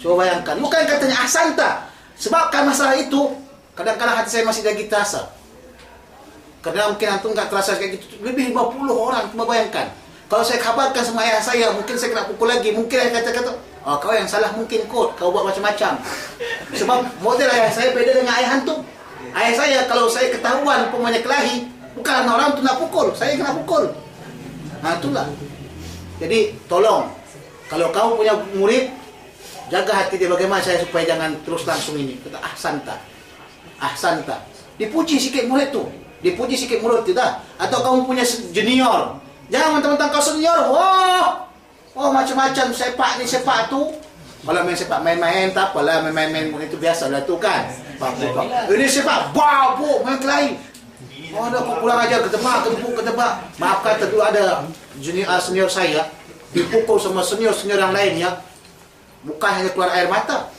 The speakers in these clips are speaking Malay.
Coba bayangkan. Bukan katanya ahsanta. Sebabkan masalah itu, kadang-kadang hati saya masih lagi terasa. Karena mungkin antum nggak terasa kayak gitu. Lebih 50 orang, cuma bayangkan. Kalau saya kabarkan sama ayah saya, mungkin saya kena pukul lagi. Mungkin ayah kata-kata, oh, kau yang salah mungkin kot, kau buat macam-macam. Sebab model ayah saya beda dengan ayah antum. Ayah saya kalau saya ketahuan pemanya kelahi, bukan orang tu nak pukul, saya kena pukul. Nah itulah. Jadi tolong, kalau kamu punya murid, jaga hati dia bagaimana saya supaya jangan terus langsung ini. Kata ahsanta, ahsanta. Dipuji sikit murid tu, dipuji sikit murid tu dah. Atau kamu punya junior, jangan mentang-mentang kau senior, wah, oh macam-macam sepak ni sepak tu. Kalau main sepak main-main tak apalah, main-main itu biasalah tu kan. Ini sepak babu main kelahi. Oh ada kau pulang aja ketebak ketebak. Maafkan dulu ada senior saya dipukul sama senior yang lainnya. Bukan hanya keluar air mata,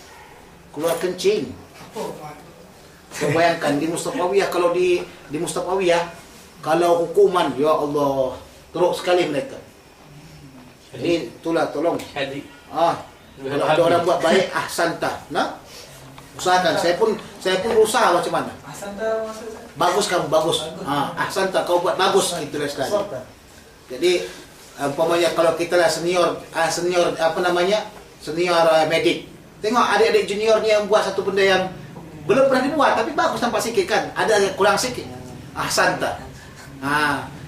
keluar kencing. Kau bayangkan di Mustafawiyah, kalau di Mustafawiyah, kalau hukuman, ya Allah, teruk sekali mereka. Jadi itulah tolong. Kalau ada orang buat baik, ahsanta. Nah, usahakan. Saya pun berusaha macam mana. Ahsanta maksudnya? Bagus kamu, bagus. Ahsanta, kau buat bagus itulah sekali. Jadi umpamanya kalau kita lah senior apa namanya? Senior medik. Tengok adik-adik juniornya yang buat satu benda yang belum pernah dibuat tapi bagus nampak sikit kan. Ada yang kurang sikit. Ahsanta.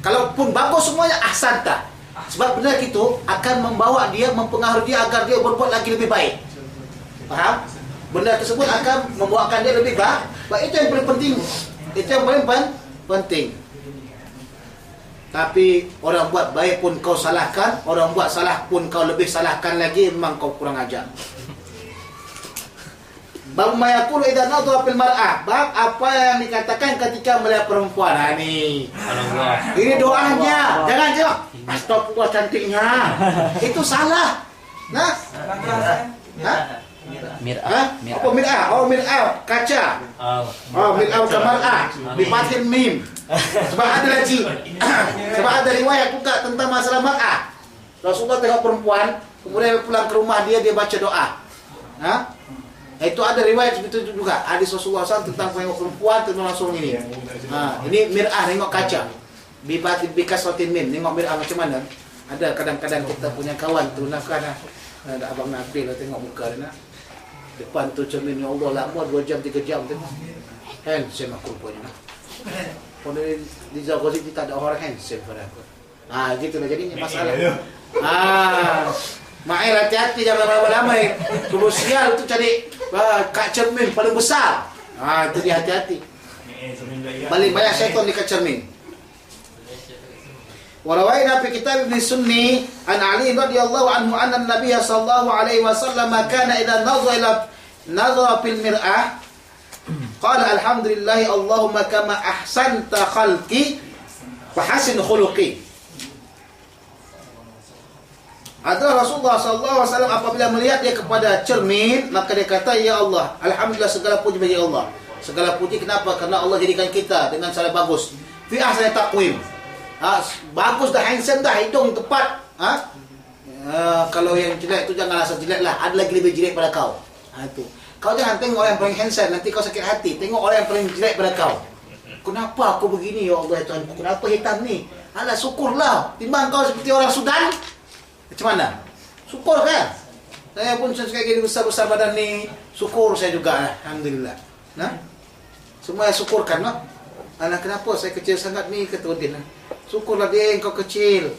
Kalaupun bagus semuanya ahsanta. Sebab benda itu akan membawa dia, mempengaruhi dia agar dia berbuat lagi lebih baik. Faham? Benda tersebut akan membuatkan dia lebih baik. Itu yang paling penting. Itu yang paling penting. Tapi orang buat baik pun kau salahkan, orang buat salah pun kau lebih salahkan lagi, memang kau kurang ajar. Bab mayaqulu idza nadhara fil mar'ah. Bab apa yang dikatakan ketika melihat perempuan. Ini. Ini doanya. Jangan jawab. Astagfirullah cantiknya. Itu salah. Nah. Mir'ah. Apa mir'ah? Oh mir'ah, kaca. Oh mir'ah bukan mar'ah. Dipatin mim. Sebab ada lagi. Sebab ada riwayat juga tentang masalah mar'ah. Rasulullah tengok perempuan, kemudian pulang ke rumah dia baca doa. Itu ada riwayat seperti itu juga. Hadis Rasulullah SAW tentang tengok perempuan tengok langsung ini. Ini mir'ah, tengok kaca. Bikas rotin mim, tengok mir'ah macam mana. Ada kadang-kadang kita punya kawan tu nak ada abang Nabil tengok muka dia nak. Depan tu cermin, ya Allah lama 2 jam 3 jam tengok. Handsome aku rupanya. Kalau di Zagozi kita ada orang handsome pada aku. Gitulah jadinya masalah. Ma'il hati-hati jangan lama-lama. Krusial tu cari kak cermin paling besar. Itu dia hati-hati. Paling banyak syaitan di kak cermin. Warawaina fi kitab Ibn Sunni an Ali radhiyallahu anhu anna an-nabiy sallallahu alaihi wasallam kana idza nadhara fil mir'ah qala alhamdulillah Allahumma kama ahsanta khalqi wa hasin khuluqi. Ada Rasulullah sallallahu alaihi wasallam apabila melihat dia kepada cermin, maka dia kata, ya Allah, alhamdulillah segala puji bagi Allah. Segala puji kenapa? Karena Allah jadikan kita dengan cara bagus. Fi ahsani taqwim. Bagus dah, handsome dah, hidung tepat. Kalau yang jelek itu jangan rasa jelek lah, ada lagi lebih jelek pada kau. Itu. Kau jangan tengok orang yang paling handsome, nanti kau sakit hati. Tengok orang yang paling jelek pada kau. Kenapa aku begini ya Allah Tuhan? Kenapa hitam ni? Alah syukurlah. Timbang kau seperti orang Sudan. Macam mana? Syukur kan? Saya pun sekali gini besar-besar badan ni, syukur saya juga. Alhamdulillah. Semua syukurkan lah. Alah kenapa saya kecil sangat ni, kata Udin. Syukurlah dia yang kau kecil.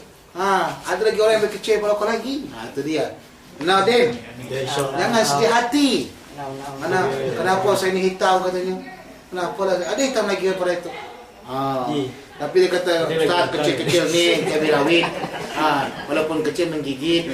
Ada lagi orang yang lebih kecil pada kau lagi. Itu dia. Nah Din, jangan sedih hati. Kenapa saya ni hitam katanya? Kenapa lah? Ada hitam lagi daripada itu. Tapi dia kata Ustaz kecil-kecil ni cabai rawit. Walaupun kecil menggigit.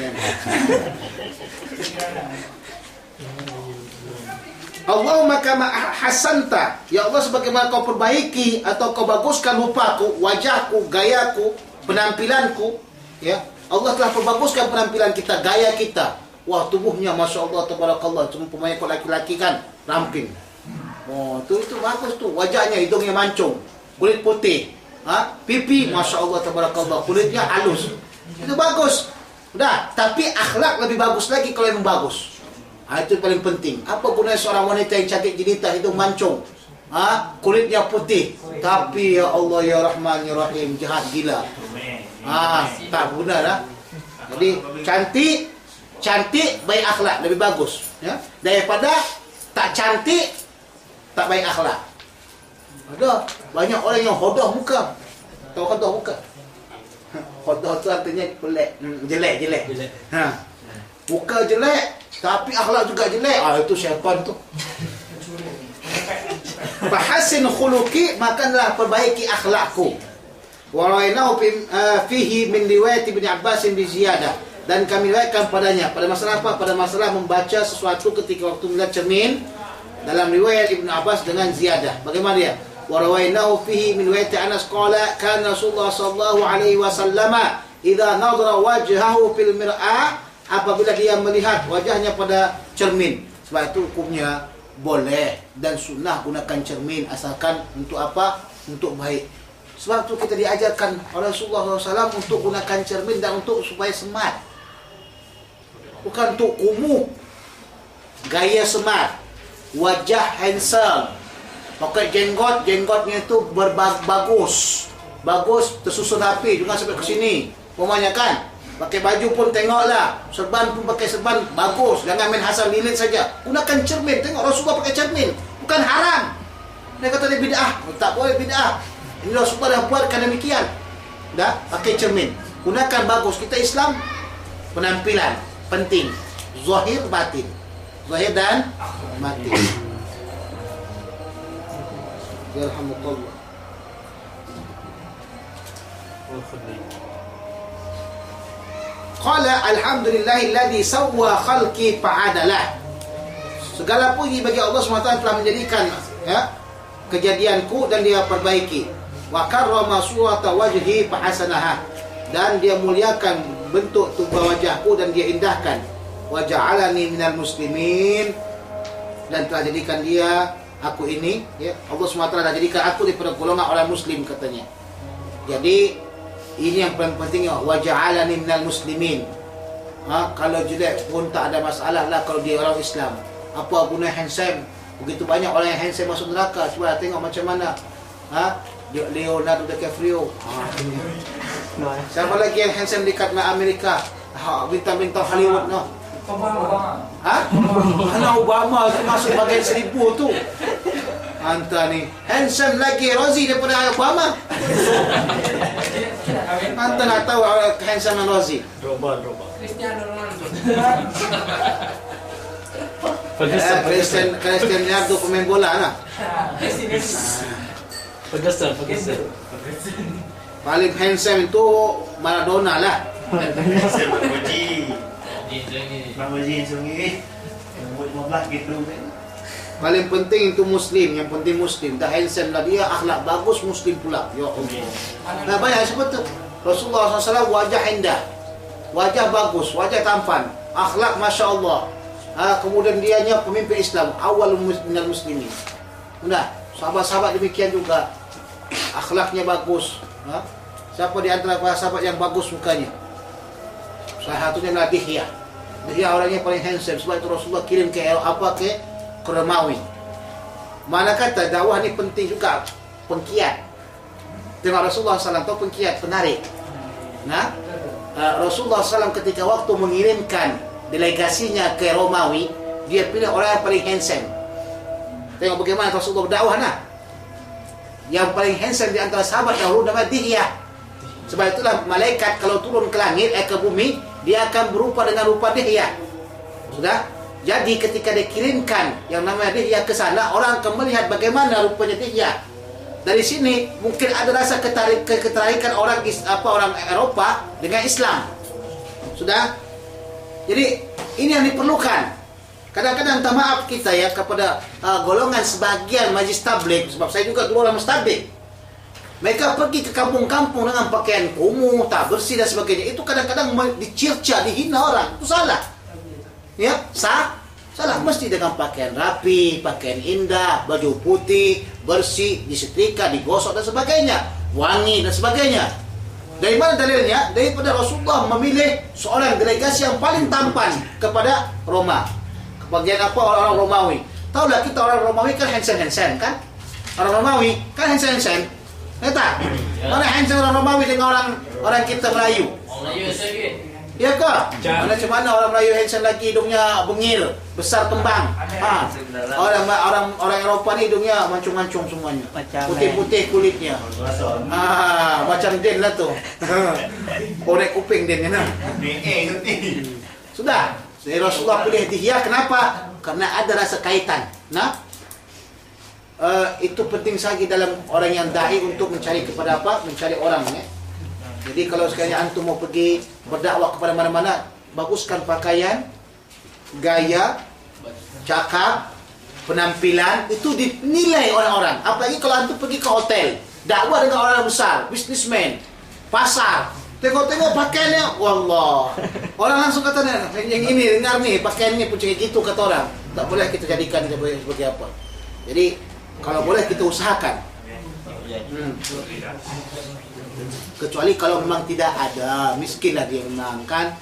Allahumma kama hasanta, ya Allah sebagaimana kau perbaiki atau kau baguskan rupaku, wajahku, gayaku, penampilanku, ya. Allah telah perbaguskan penampilan kita, gaya kita. Wah, tubuhnya Masya Allah, tabarakallah. Cuma pemain kau laki-laki kan, ramping. Oh, itu bagus tu. Wajahnya, hidungnya mancung, kulit putih. Pipi, Masya Allah, tabarakallah. Kulitnya halus. Itu bagus. Udah, tapi akhlak lebih bagus lagi kalau yang bagus. Itu paling penting. Apa gunanya seorang wanita yang cantik jelita, hidung mancung, kulitnya putih, tapi ya Allah ya Rahman ya Rahim, jahat gila. Tak guna lah. Jadi cantik baik akhlak lebih bagus, ya, daripada tak cantik tak baik akhlak. Ada banyak orang yang hodoh muka. Tahu hodoh muka? Hodoh tu artinya pelik, jelek. Muka jelek tapi akhlak juga jelek. Itu syaitan tu. Fahasin khuluqi, makalah perbaiki akhlakku. Wa rawainahu fihi min riwayat Ibnu Abbas bi ziyadah. Dan kami riwayatkan padanya pada masalah apa? Pada masalah membaca sesuatu ketika waktu melihat cermin, dalam riwayat Ibnu Abbas dengan ziyadah. Bagaimana dia? Wa rawainahu fihi min riwayat Anas qala kana Rasulullah sallallahu alaihi wasallam idza nadhara wajhahu fil mir'ah, apabila dia melihat wajahnya pada cermin. Sebab itu hukumnya boleh dan sunnah gunakan cermin, asalkan untuk apa? Untuk baik. Sebab itu kita diajarkan oleh Rasulullah SAW untuk gunakan cermin dan untuk supaya smart, bukan untuk kumuh, gaya smart, wajah handsome, pakai jenggotnya itu bagus, tersusun rapi, jangan sampai ke sini. Umumnya kan, pakai baju pun tengoklah, serban pun pakai serban bagus, jangan main hasal lilit saja. Gunakan cermin, tengok Rasulullah pakai cermin, bukan haram. Dia kata dia bid'ah, tak boleh bid'ah. Ini Rasulullah dah buatkan demikian. Dah pakai cermin, gunakan bagus. Kita Islam penampilan penting, zahir batin, zahir dan batin. Yarhamukallah. Qala alhamdulillahilladzi sawwa khalqi fa'adalah. Segala puji bagi Allah SWT telah menjadikan, ya, kejadianku dan dia perbaiki. Wa karrama surata wajhi fahasanaha, dan dia muliakan bentuk tubuh wajahku dan dia indahkan. Wa ja'alani minal muslimin, dan telah jadikan dia, aku ini, ya, Allah SWT telah jadikan aku daripada golongan orang muslim katanya. Jadi ini yang paling penting, wa ja'alani minal muslimin. Kalau jelek pun tak ada masalah lah kalau dia orang Islam. Apa guna handsome? Begitu banyak orang yang handsome masuk neraka. Cuba tengok macam mana Leonardo DiCaprio. Siapa lagi yang handsome dekat Amerika? Bintang-bintang Hollywood no. Obama. Obama tu masuk bagian 1000 tu. Anta ni handsome lagi Rosie daripada Obama. Anta nak tahu handsome Rosie? Robot. Cristiano Ronaldo. Cristiano Ronaldo pemain bola lah. Ferguson. Paling handsome itu Maradona lah. Bahaji sungi. Umur 15 gitu. Paling penting itu muslim, yang penting muslim. Dah handsome lah dia, akhlak bagus, muslim pula. Ya Allah. Nah, banyak seperti Rasulullah SAW wajah indah, wajah bagus, wajah tampan, akhlak Masya Allah. Kemudian dianya pemimpin Islam, awal minal muslimin. Nah, sahabat-sahabat demikian juga, akhlaknya bagus. Siapa di antara para sahabat yang bagus mukanya? Salah satunya adalah Dihya. Dihya orangnya paling handsome. Sebab itu Rasulullah kirim ke Romawi. Mana kata dakwah ni penting juga, pengkiat. Tengok Rasulullah SAW tu pengkiat, penarik. Rasulullah SAW ketika waktu mengirimkan delegasinya ke Romawi, dia pilih orang yang paling handsome. Tengok bagaimana Rasulullah berdakwah nah. Yang paling handsome di antara sahabat dahulu nama Dihya. Sebab itulah malaikat kalau turun ke langit, ke bumi, dia akan berupa dengan rupa Dihya. Sudah? Jadi ketika dikirimkan yang namanya Dihya ke sana, orang akan melihat bagaimana rupanya Dihya. Dari sini mungkin ada rasa ketertarikan orang Eropa dengan Islam. Sudah? Jadi ini yang diperlukan. Kadang-kadang minta maaf kita ya kepada golongan sebagian majlis tabligh, sebab saya juga dulu orang tabligh. Mereka pergi ke kampung-kampung dengan pakaian kumuh, tak bersih dan sebagainya. Itu kadang-kadang dicirca, dihina orang. Itu salah. Ya, salah. Mesti dengan pakaian rapi, pakaian indah, baju putih, bersih, disetrika, digosok dan sebagainya, wangi dan sebagainya. Dari mana dalilnya? Daripada Rasulullah memilih seorang delegasi yang paling tampan kepada Roma, bagian apa orang-orang Romawi. Tahulah kita orang Romawi kan Hansen kan? Orang Romawi kan Hansen. Tak? Mana Hansen orang Romawi dengan orang kita Melayu? Orang Melayu sedikit. Ya ke? Mana macam mana orang Melayu Hansen lagi hidungnya bengil, besar kembang. Orang Eropah ni hidungnya mancung-mancung semuanya. Putih-putih kulitnya. Macam Den lah tu. Korek kuping Den kan. Sudah. Jadi Rasulullah pilih Dihiyah kenapa? Karena ada rasa kaitan. Nah, itu penting sekali dalam orang yang dai untuk mencari kepada apa? Mencari orang ya. Jadi kalau sekalian antum mau pergi berdakwah kepada mana-mana, baguskan pakaian, gaya, cakap, penampilan, itu dinilai orang-orang. Apalagi kalau antum pergi ke hotel, dakwah dengan orang besar, businessman, pasar, tengok-tengok pakaiannya, wallah. Orang langsung kata, yang ini, dengar nih, pakaiannya pun kayak gitu kata orang. Tak boleh kita jadikan sebagai apa. Jadi, kalau boleh kita usahakan. Kecuali kalau memang tidak ada, miskinlah dia memang kan.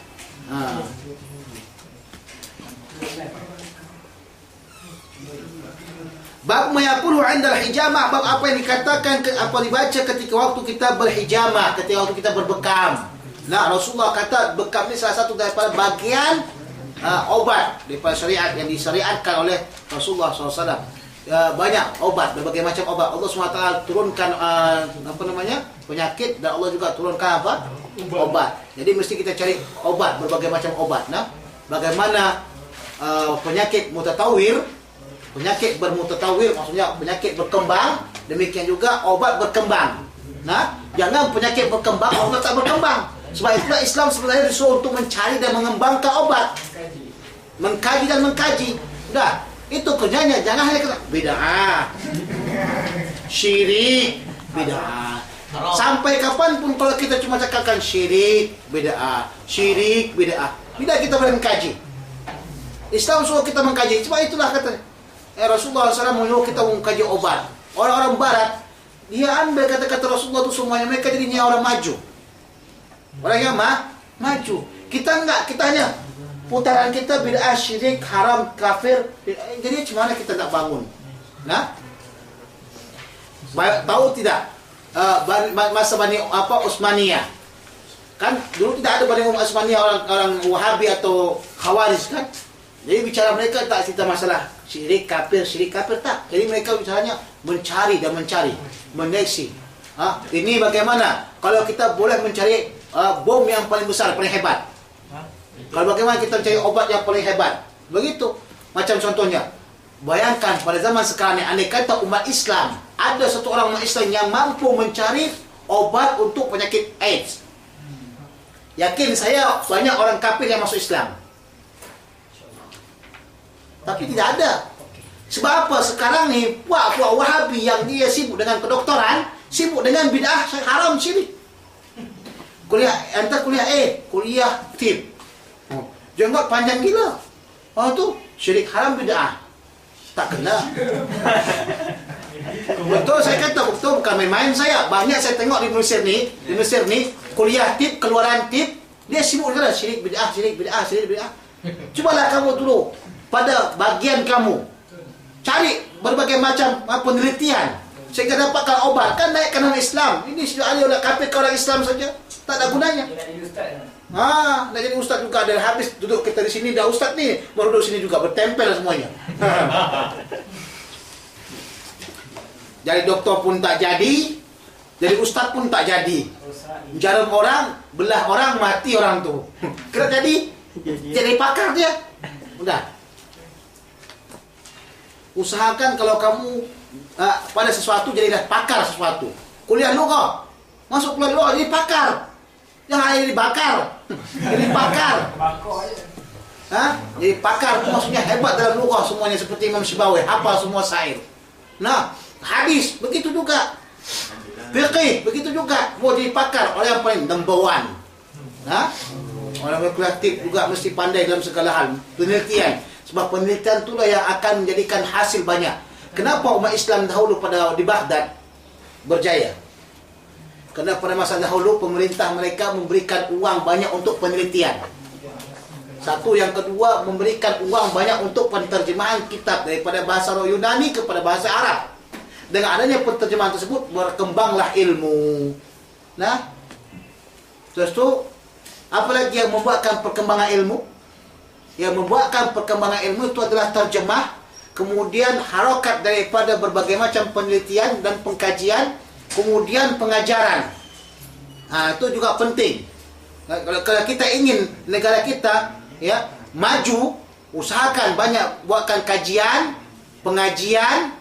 Bab mayaqulu 'inda al-hijamah, bab apa yang dikatakan apa dibaca ketika waktu kita berhijamah, ketika waktu kita berbekam. Nah, Rasulullah kata bekam ini salah satu daripada bagian obat daripada syariat yang disyariatkan oleh Rasulullah SAW. Banyak obat, berbagai macam obat. Allah SWT turunkan penyakit, dan Allah juga turunkan apa? Obat. Jadi mesti kita cari obat, berbagai macam obat. Nah, bagaimana penyakit mutatawir, penyakit bermutatawir maksudnya penyakit berkembang, demikian juga obat berkembang. Nah, jangan penyakit berkembang, obat tak berkembang. Sebab itulah Islam sebenarnya disuruh untuk mencari dan mengembangkan obat. Mengkaji dan mengkaji. Sudah. Itu kerjanya, jangan hanya kata bid'ah, syirik, bid'ah. Sampai kapanpun kalau kita cuma cakapkan syirik, bid'ah, syirik, bid'ah, tidak kita boleh mengkaji. Islam suruh kita mengkaji. Sebab itulah kata Rasulullah SAW menyuruh kita mengkaji obat. Orang-orang Barat, dia ambil kata-kata Rasulullah itu semuanya, mereka jadinya orang maju. Orang yang maju. Kita enggak, kita hanya putaran kita bid'ah, syirik, haram, kafir. Jadi macam mana kita nak bangun? Nah, tahu tidak masa Bani Utsmaniyah? Kan dulu tidak ada Bani Utsmaniyah orang Wahabi atau Khawarij kan? Jadi bicara mereka tak cerita masalah syirik kafir tak. Jadi mereka bicaranya mencari dan mencari, menyeleksi. Ini bagaimana kalau kita boleh mencari bom yang paling besar, paling hebat? Kalau bagaimana kita mencari obat yang paling hebat? Begitu. Macam contohnya, bayangkan pada zaman sekarang ni, andai kata umat Islam, ada satu orang umat Islam yang mampu mencari obat untuk penyakit AIDS. Yakin saya banyak orang kafir yang masuk Islam. Tapi tidak ada. Sebab apa? Sekarang ni puak-puak Wahabi yang dia sibuk dengan kedoktoran, sibuk dengan bid'ah, haram, syirik. Kuliah kuliah tib. Jenggot panjang gila. Tu syirik, haram, bid'ah. Tak kena. Betul saya kata, betul bukan main-main saya. Banyak saya tengok di Mesir ni, kuliah tip, keluaran tip, dia sibuk dengan syirik, bid'ah, syirik, bid'ah, syirik, bid'ah. Cubalah kamu dulu pada bagian kamu cari berbagai macam penelitian sehingga dapatkan obat. Kan naikkan nama Islam. Ini sudah ada oleh kafir ke orang Islam saja. Tak ada gunanya. Nak jadi ustaz juga. Dah habis duduk kita di sini, dah ustaz ni baru duduk sini juga, bertempel semuanya. Jadi doktor pun tak jadi, jadi ustaz pun tak jadi. Jarum orang, belah orang, mati orang tu. Kena jadi pakar dia. Udah. Usahakan kalau kamu pada sesuatu jadilah pakar sesuatu. Kuliah lughah, masuk kuliah lughah jadi pakar. Jangan hanya jadi bakar. Jadi pakar. Jadi pakar itu maksudnya hebat dalam lughah semuanya, seperti Imam Syibawi, hafal semua syair. Nah, hadis begitu juga. Fiqih begitu juga. Mau jadi pakar, orang yang paling number one. Orang yang kreatif juga mesti pandai dalam segala hal. Penelitian. Sebab penelitian itulah yang akan menjadikan hasil banyak. Kenapa umat Islam dahulu di Baghdad berjaya? Kerana pada masa dahulu pemerintah mereka memberikan uang banyak untuk penelitian. Satu, yang kedua, memberikan uang banyak untuk penterjemahan kitab daripada bahasa Yunani kepada bahasa Arab. Dengan adanya penterjemahan tersebut, berkembanglah ilmu. Nah, terus tu, apa lagi yang membuatkan perkembangan ilmu? Yang membuatkan perkembangan ilmu itu adalah terjemah, kemudian harokat daripada berbagai macam penelitian dan pengkajian, kemudian pengajaran. Itu juga penting. Kalau kita ingin negara kita maju, usahakan banyak buatkan kajian, pengajian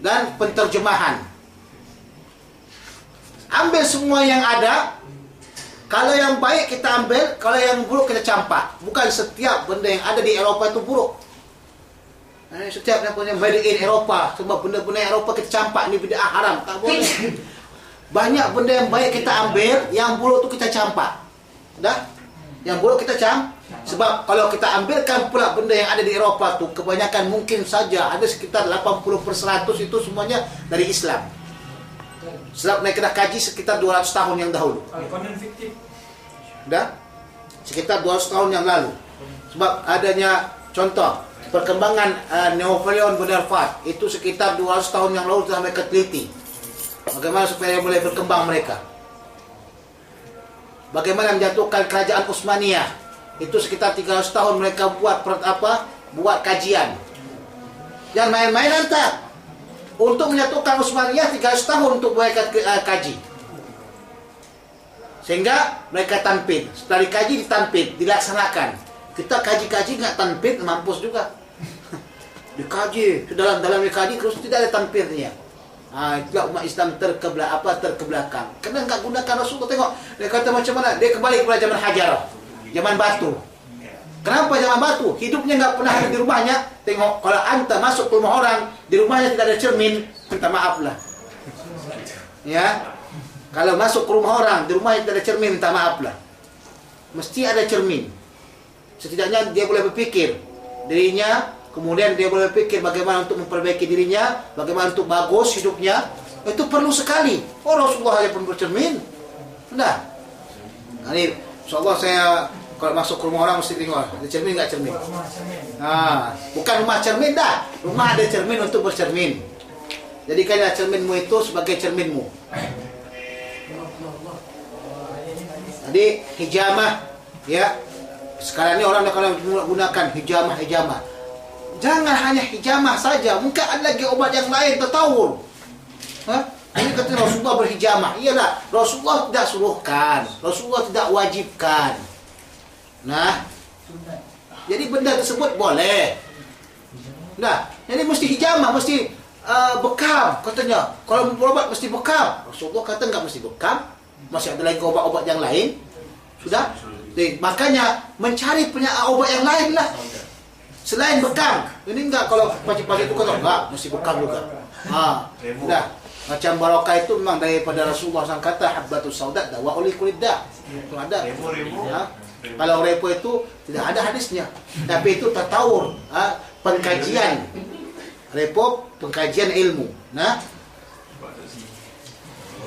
dan penterjemahan. Ambil semua yang ada. Kalau yang baik kita ambil, kalau yang buruk kita campak. Bukan setiap benda yang ada di Eropah itu buruk. Setiap yang punya made in Eropah, semua benda-benda Eropah kita campak, ni bid'ah haram, tak boleh. Banyak benda yang baik kita ambil, yang buruk tu kita campak. Dah? Yang buruk kita sebab kalau kita ambilkan pula benda yang ada di Eropah tu, kebanyakan mungkin saja ada sekitar 80% itu semuanya dari Islam. Sebab mereka dah kaji sekitar 200 tahun yang dahulu. Al-Quran fiktif. Dah? Sekitar 200 tahun yang lalu. Sebab adanya contoh perkembangan Napoleon Bonaparte itu sekitar 200 tahun yang lalu telah mereka teliti. Bagaimana supaya boleh berkembang mereka? Bagaimana menjatuhkan kerajaan Utsmaniyah? Itu sekitar 300 tahun mereka buat kajian. Jangan main-main anta. Untuk menyatukan Utsmaniyah 300 tahun untuk mereka kaji. Sehingga mereka tanpid. Setelah dikaji, ditanpid, dilaksanakan. Kita kaji-kaji nggak tanpid, mampus juga. Dikaji, dalam dikaji terus tidak ada tanpidnya. Itulah umat Islam terkebelakang. Karena nggak gunakan Rasulullah. Tengok, dia kata macam mana? Dia kembali kepada zaman Hajar, zaman batu. Kenapa zaman batu? Hidupnya nggak pernah ada di rumahnya. Tengok, kalau anta masuk ke rumah orang, di rumahnya tidak ada cermin, minta maaf lah. Ya, kalau masuk ke rumah orang, di rumahnya tidak ada cermin, minta maaf lah. Mesti ada cermin. Setidaknya dia boleh berfikir dirinya, kemudian dia boleh berfikir bagaimana untuk memperbaiki dirinya, bagaimana untuk bagus hidupnya. Itu perlu sekali. Rasulullah aja pun bercermin. Sudah. Ini, insyaallah saya kalau masuk ke rumah orang mesti tengok ada cermin nggak cermin. Bukan rumah cermin dah. Rumah ada cermin untuk bercermin. Jadikanlah cerminmu itu sebagai cerminmu. Jadi hijamah, ya. Sekarang ini orang akan gunakan hijamah. Jangan hanya hijamah saja. Mungkin ada lagi obat yang lain, tatawur. Ini kata Rasulullah berhijamah. Iyalah, Rasulullah tidak suruhkan, Rasulullah tidak wajibkan. Nah, jadi benda tersebut boleh. Nah, jadi mesti hijamah, mesti bekam katanya. Kalau berobat mesti bekam. Rasulullah kata enggak mesti bekam. Masih ada lagi obat-obat yang lain. Sudah? Jadi, makanya mencari obat yang lain lah. Selain bekam. Ini enggak, kalau pacik-pacik itu kata enggak, mesti bekam juga. Sudah. Macam barokah itu memang daripada Rasulullah SAW kata habbatus saudat wa uli kulidda. Itu ada. Ya. Kalau repo itu tidak ada hadisnya, tapi itu tatawur, pengkajian. Repo pengkajian ilmu. Nah,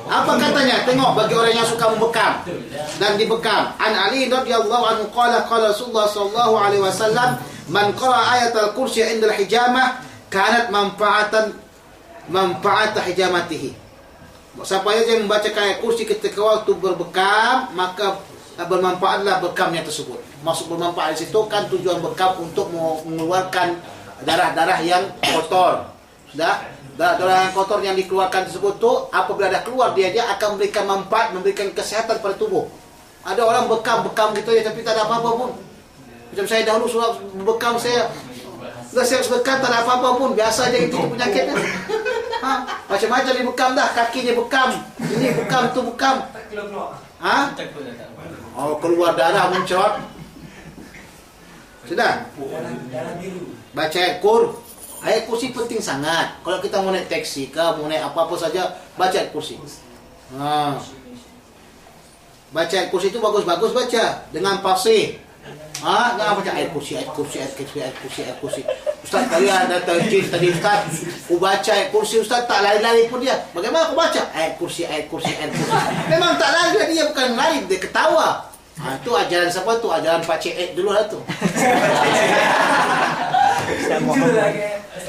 apa katanya? Tengok bagi orang yang suka membekam dan dibekam. An Ali radhiyallahu anhu qala Rasulullah sallallahu alaihi wasallam, man qara ayat al-kursi 'inda al-hijamah kanat manfaat hijamatihi. Siapa yang membaca ayat kursi ketika waktu berbekam, maka bermanfaatlah bekamnya tersebut. Masuk bermanfaat di situ kan tujuan bekam untuk mengeluarkan darah-darah yang kotor. Sudah? Darah yang kotor yang dikeluarkan tersebut tu apabila dah keluar dia akan memberikan manfaat, memberikan kesehatan pada tubuh. Ada orang bekam gitu ya tapi tak ada apa-apa pun. Macam saya dahulu sudah bekam saya. Sudah saya bekam tak ada apa-apa pun, biasa aja itu penyakitnya. Macam-macam dia bekam dah, kakinya bekam. Ini bekam tu bekam. Keluar darah mencot. Sudah? Baca ayat kursi penting sangat. Kalau kita mau naik taksi ke, mau naik apa-apa saja, baca ayat kursi. Baca ayat kursi itu bagus-bagus baca dengan fasih. Jangan baca ayat kursi. Ustaz kalian ada tajwid tadi Ustaz. Aku baca ayat kursi Ustaz tak lari-lari pun dia. Bagaimana aku baca? Ayat kursi. Memang tak lari dia, bukan lari, dia ketawa. Itu ajaran siapa tu? Ajaran Pak Cik Ed dulu lah tu.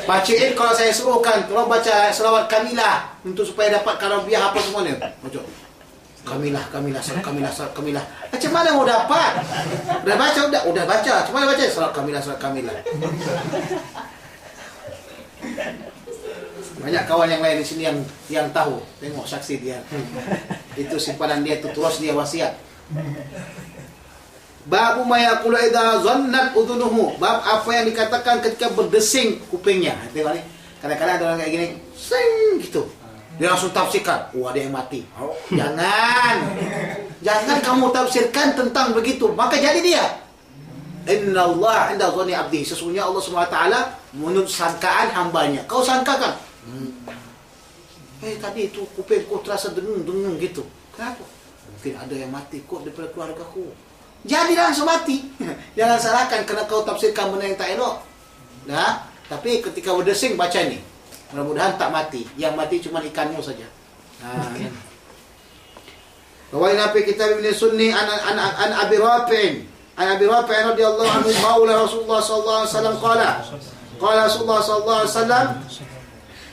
Pak Cik Ed kalau saya suruhkan, tolong baca selawat Kamilah untuk supaya dapat karabiah apa semuanya. Baca Kamilah, Kamilah, surat Kamilah, surat Kamilah. Macam mana mau dapat? Udah baca, udah baca. Macam mana baca? Surat Kamilah, surat Kamilah. Banyak kawan yang lain di sini yang tahu. Tengok saksi dia. Itu simpanan dia, itu terus dia wasiat. Babu ma yaqulu idza zannat udhunuhu. Bab apa yang dikatakan ketika berdesing kupingnya. Tengok ni. Kadang-kadang ada orang kayak gini, sing gitu. Dia langsung tafsirkan, ada yang mati. Jangan. Jangan kamu tafsirkan tentang begitu. Maka jadi dia. Innallaha 'inda dhanni 'abdi. Sesungguhnya Allah Subhanahu wa taala menurut sangkaan hambanya. Kau sangkakan. Tadi itu kupingku terasa dengung-dengung gitu. Kenapa? Mungkin ada yang mati kok daripada keluargaku. Jadi langsung mati. Jangan salahkan kerana kau tafsirkan benda yang tak elok. Nah, tapi ketika berdesing baca ni. Mudah-mudahan tak mati. Yang mati cuma ikanmu saja. Rawi Nabi kitab Ibn Sunni an Abi Rafi'in. An Abi Rafi'in radhiyallahu anhu maula Rasulullah sallallahu alaihi wasallam qala Rasulullah sallallahu alaihi wasallam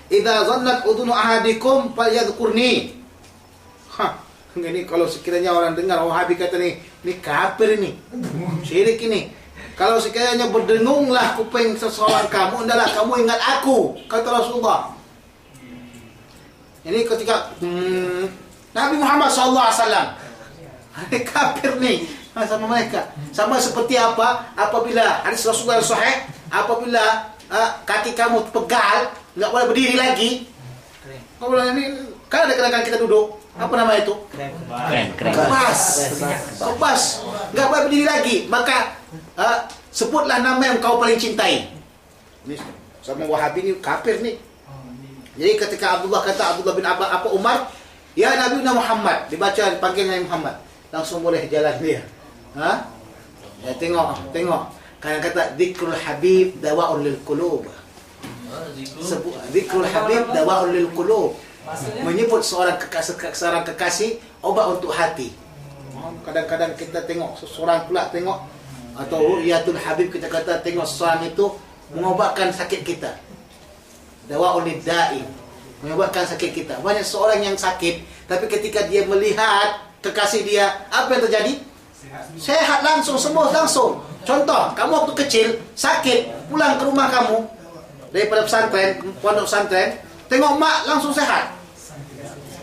idza dhannat udhunu ahadikum falyadhkurni. Ini kalau sekiranya orang dengar Wahabi kata ni kafir ini, syirik ini. Kalau sekiranya berdengunglah kuping seseorang kamu, hendaklah kamu ingat aku, kata Rasulullah. Ini ketika Nabi Muhammad SAW kafir ni sama mereka. Sama seperti apa apabila hadis Rasulullah sahih, apabila kaki kamu pegal, enggak boleh berdiri lagi. Kalau ini kan ada kadang kita duduk, apa nama itu? Kebas. Enggak boleh berdiri lagi. Maka sebutlah nama yang kau paling cintai. Ini sama Wahabi ni kafir ni. Jadi ketika Abdullah bin Umar, ya Nabi Muhammad, dibaca dipanggil Nabi Muhammad, langsung boleh jalan dia. Ya tengok. Kadang kata zikrul habib dawa'ul lil qulub. Zikrul habib dawa'ul lil qulub. Menyebut seorang kekasih obat untuk hati. Kadang-kadang kita tengok seseorang pula tengok, atau ru'yatul habib kita kata tengok seseorang itu mengobatkan sakit kita. Dawa'ul lidda'i, mengobatkan sakit kita. Banyak seorang yang sakit, tapi ketika dia melihat kekasih dia, apa yang terjadi? Sehat langsung, sembuh langsung. Contoh, kamu waktu kecil sakit, pulang ke rumah kamu daripada pesantren, pondok pesantren, tengok mak langsung sehat.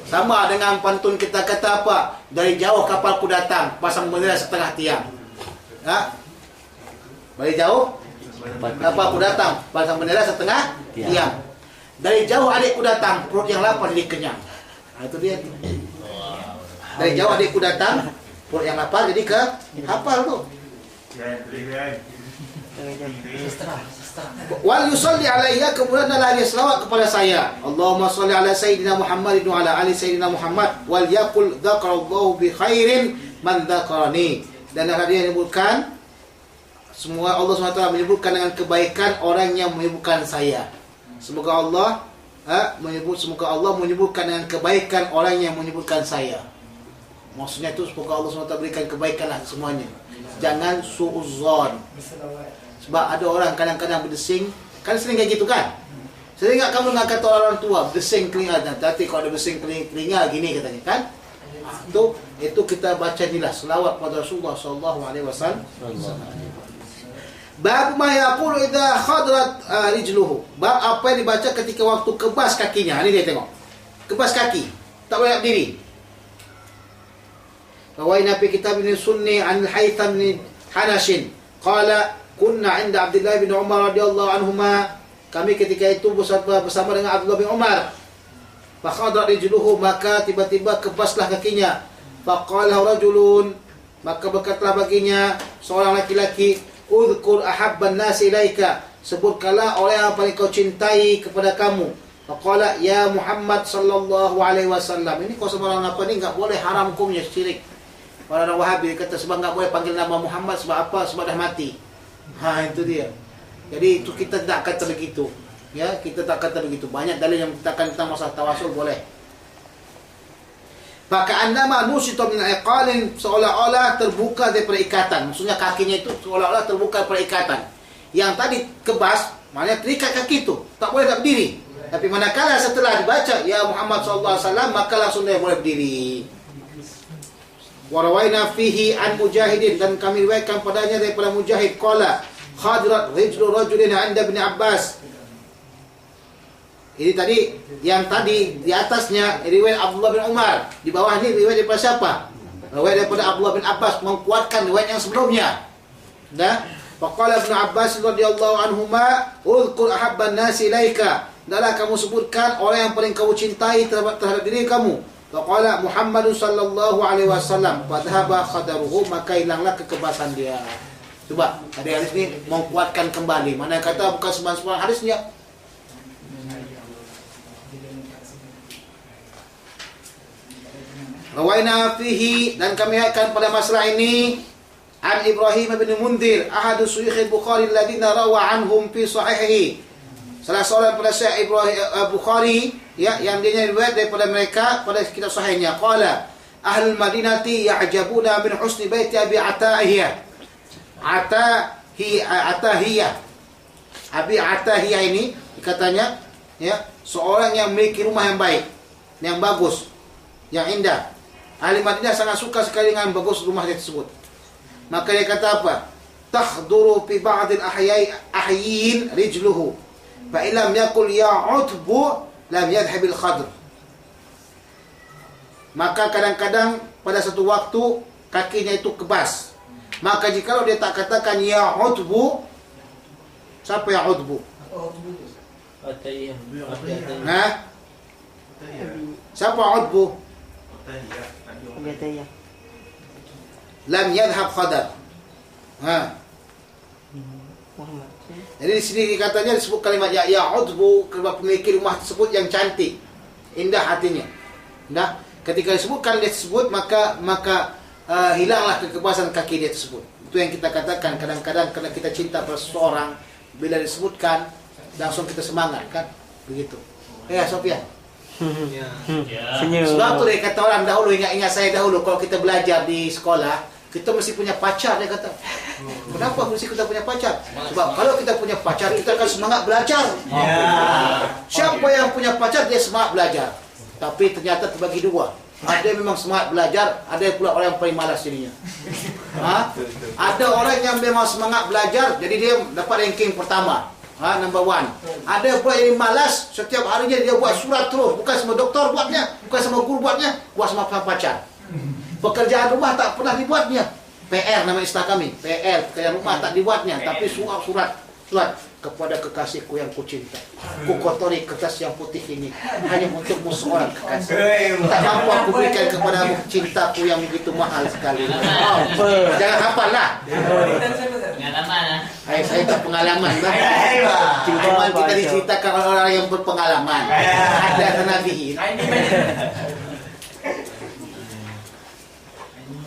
Sama dengan pantun kita kata apa? Dari jauh kapalku datang, pasang bendera setengah tiang. Dari jauh kapalku datang, pasang bendera setengah tiang. Dari jauh adikku datang, perut yang lapar jadi kenyang. Itu dia. Dari jauh adikku datang, perut yang lapar jadi hafal tu. Wal yusalli alaiya, kemudian adalah dia selawat kepada saya. Allahumma salli ala sayyidina Muhammad wa ala ali sayyidina Muhammad wal yaqul dzakarallahu bi khairin man dzakarani. Dan adalah dia menyebutkan semua Allah SWT menyebutkan dengan kebaikan orang yang menyebutkan saya. Semoga Allah menyebutkan dengan kebaikan orang yang menyebutkan saya. Maksudnya itu semoga Allah SWT berikan kebaikanlah semuanya. Jangan su'uzzon. Sebab ada orang kadang-kadang berdesing, kan sering kayak gitu kan? Sering tak kamu dengan kata orang tua, berdesing telinga, nanti kalau ada berdesing telinga gini katanya kan? Itu kita baca inilah selawat pada Rasulullah SAW. Bab ma yaqulu idza khadrat rijluhu. Bab apa yang dibaca ketika waktu kebas kakinya. Ini dia tengok. Kebas kaki, tak boleh berdiri. Rawi Nabi kitab Ibn Sunni an Al-Haytham bin Hanashin qala kunna 'inda Abdullah bin Umar radhiyallahu anhuma. Kami ketika itu bersama dengan Abdullah bin Umar. Fa khadrat rijluhu, maka tiba-tiba kebaslah kakinya. Fa qala rajulun, maka berkatalah baginya seorang laki-laki, udhkur ahabban nasi ilaika, sebutkanlah orang yang paling kau cintai kepada kamu. Faqala ya Muhammad sallallahu alaihi wasallam. Ini kau sebarang apa ni, enggak boleh, haram hukumnya, syirik. Orang Wahabi kata sebab enggak boleh panggil nama Muhammad, sebab apa? Sebab dah mati. Itu dia. Jadi itu kita tak kata begitu. Ya, kita tak kata begitu. Banyak dalil yang menceritakan tentang masalah tawasul boleh. Faka'annama nusita min iqalin, seolah-olah terbuka daripada ikatan. Maksudnya kakinya itu seolah-olah terbuka daripada ikatan. Yang tadi kebas, maknanya terikat kaki itu, tak boleh tak berdiri. Tapi manakala setelah dibaca ya Muhammad sallallahu alaihi wasallam, maka langsung dia boleh berdiri. Wa rawaina fihi an Mujahidin, dan kami riwayatkan padanya daripada Mujahid qala khadrat rijlu rajulin 'inda Ibn Abbas. Ini tadi, yang tadi di atasnya riwayat Abdullah bin Umar, di bawah ini riwayat daripada siapa? Riwayat daripada Abdullah bin Abbas, menguatkan riwayat yang sebelumnya. Dah, faqala Ibn Abbas radhiyallahu anhuma, "Udhkur ahabban nasi ilaika." Adalah kamu sebutkan orang yang paling kamu cintai terhadap diri kamu. Faqala Muhammad sallallahu alaihi wasallam, "Fadhhaba khadaruhu," maka hilanglah kekebasan dia. Coba, hadis ini menguatkan kembali. Mana kata bukan sembarang hadisnya. Rawaina fihi, dan kami akan pada masalah ini an Ibrahim bin Mundhir, ahadu suyukh al-Bukhari alladziina rawa anhum fi sahihihi. Salah seorang pada Syekh Ibrahim Bukhari, ya, yang dia riwayat daripada mereka pada kitab sahihnya. Qala ahlul Madinati ya'jabuna min husni baiti Abi Atahiyah. Atahiyah. Abi Atahiyah ini katanya, ya, seorang yang memiliki rumah yang baik, yang bagus, yang indah. Ahli Madinah sangat suka sekali dengan bagus rumah dia tersebut. Maka dia kata apa? Tahduru fi ba'dil ahyin rijluhu, fa illam yakul ya utbu lam yadhhabil khadr. Maka kadang-kadang pada satu waktu kakinya itu kebas. Maka jikalau dia tak katakan ya utbu, siapa ya utbu? Atayah. Nah, siapa utbu? Lam yadhhab khadar. Jadi di sini katanya disebut kalimat ya udbu, kalimat pemiliki rumah tersebut yang cantik, indah hatinya. Nah, ketika disebutkan dia tersebut, maka hilanglah kekebasan kaki dia tersebut. Itu yang kita katakan kadang-kadang karena kita cinta pada seseorang, bila disebutkan langsung kita semangat, kan? Begitu. Ya, Sofian. Ya. Sebab tu dia kata orang dahulu, ingat saya dahulu kalau kita belajar di sekolah, kita mesti punya pacar, dia kata. Kenapa mesti kita punya pacar? Sebab kalau kita punya pacar, kita akan semangat belajar. Siapa yang punya pacar, dia semangat belajar. Tapi ternyata terbagi dua. Ada yang memang semangat belajar, ada pula orang yang paling malas jadinya. Ada orang yang memang semangat belajar, jadi dia dapat ranking pertama. Number one. Ada pula yang malas, setiap harinya dia buat surat terus. Bukan sama doktor buatnya, bukan sama guru buatnya, buat sama pacar. Pekerjaan rumah tak pernah dibuatnya. PR nama istilah kami. PR, pekerjaan rumah tak dibuatnya, tapi surat kepada kekasihku yang kucinta. Ku kotori kertas yang putih ini hanya untukmu seorang kekasih. Tak mampu aku berikan kepadamu cintaku yang begitu mahal sekali. Jangan hafal lah. Pengalaman. Saya tak pengalaman lah. Cuma kita diceritakan oleh orang yang berpengalaman. Ada nabiin.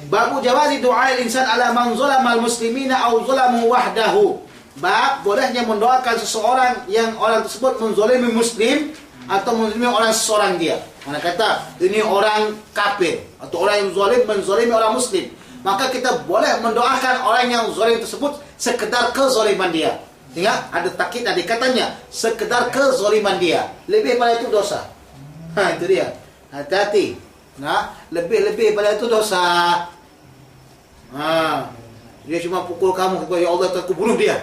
Babu jawazi du'a al-insan ala man zalama al-muslimina aw zalamu wahdahu. Bab bolehnya mendoakan seseorang yang orang tersebut menzalimi muslim atau menzalimi orang seseorang dia. Mana kata ini orang kafir atau orang yang menzalimi orang muslim, maka kita boleh mendoakan orang yang zalim tersebut sekedar kezaliman dia. Ingat, ada takkid tadi katanya sekedar kezaliman dia. Lebih pada itu dosa. Itu dia. Hati-hati. Nah, lebih pada itu dosa. Dia cuma pukul kamu, ya Allah, aku bunuh dia.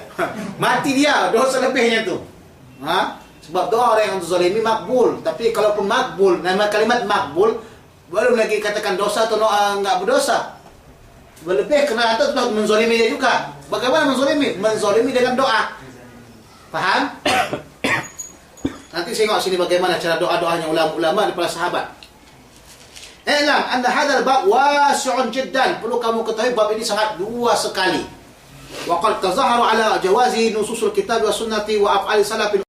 Mati dia, dosa lebihnya tu. Sebab doa orang yang zalimi makbul. Tapi kalaupun makbul, nama kalimat makbul, belum lagi katakan dosa atau enggak berdosa. Berlebih kerana anda sudah menzalimi dia juga. Bagaimana menzalimi? Menzalimi dengan doa. Faham? Nanti saya tengok sini bagaimana cara doa-doanya ulama-ulama daripada sahabat. I'lam anna hadzal bab wasi'un jiddan. Perlu kamu ketahui bab ini sangat luas sekali. Wa qad tazaharu ala jawazi nususul kitab wa sunnati wa af'ali salafin